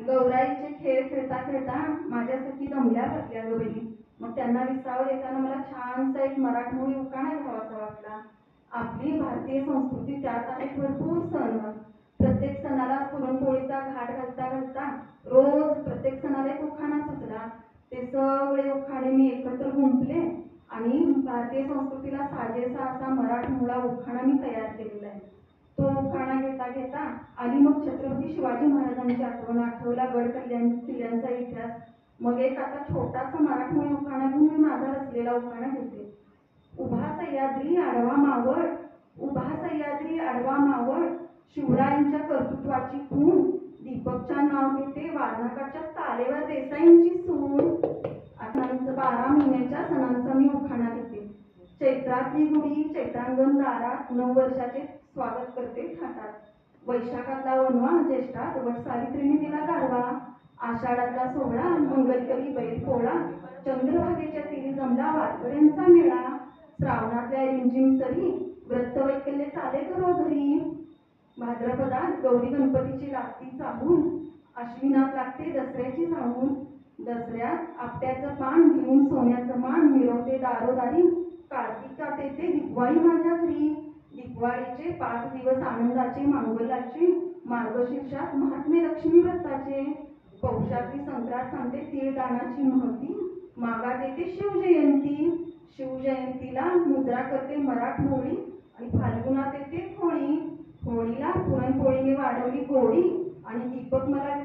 गौराईचे खेळ खेळता खेळता माझ्या सखी दमल्या बसल्या ग बाई. मग त्यांना विसावर येताना मला छानसा एक मराठमोळी उखाणा घ्यावासा वाटला. आपली भारतीय संस्कृती त्यात आहेत भरपूर सण. प्रत्येक सणाला पुरणपोळीचा घाट घालता घालता रोज प्रत्येक सणाला एक उखाणा सुचला. ते सगळे उखाणे मी एकत्र गुंफले आणि भारतीय संस्कृतीला साजेसा असा मराठमोळा उखाणा मी तयार केलेला आहे. तो उखाणा घेता घेता आणि मग छत्रपती शिवाजी महाराजांची आठवण, आठवला गड किल्ल्यांचा इतिहास. मग एक आता छोटासा मराठमोळी उखाणा घेऊन मी माझा रचलेला उखाणा घेते. उभा सह्याद्री आडवा मावळ, उभा सह्याद्री आडवा मावळ, शिवरायांच्या कर्तृत्वाची खूण, दीपकच्या नाव घेते वारणाकडच्या तालेवर देसाईंची सून. आता 12 महिन्याच्या सणांचा मी उखाणा घेते. चैत्रातली गुढी चैत्रांगण दारात, 9 वर्षाचे स्वागत करते थाटात. वैशाखातला वनवा ज्येष्ठात, वटसावित्रीने दिला गारवा. आषाढातला सोहळा मंगलकरी बैल पोळा, चंद्रभागेच्या तीरी जमला वारकऱ्यांचा मेळा. श्रावणातल्या रिमझिम सरी, व्रतवैकल्य चाले घरोघरी. भाद्रपदात गौरी गणपतीची लागती चाहूल, अश्विनात लागते दसऱ्याची झाहूल. दसऱ्यात आपट्याचं पान घेऊन सोन्याचं मान, मिरवते दारोदारी कार्तिकात येते दिवाळी माझ्या घरी. दिवाळीचे 5 दिवस आनंदाचे मांगल्याचे, मार्गशीर्षात महात्मे लक्ष्मी व्रताचे. पौषातली संक्रांत सांगते तिळदाणाची महती, मागात येते शिवजयंती. शिवजयंतीला मुजरा करते मराठमोळी आणि फाल्गुनात येते होळी. होळीला पुरणपोळीने वाढवली गोडी आणि दीपक मला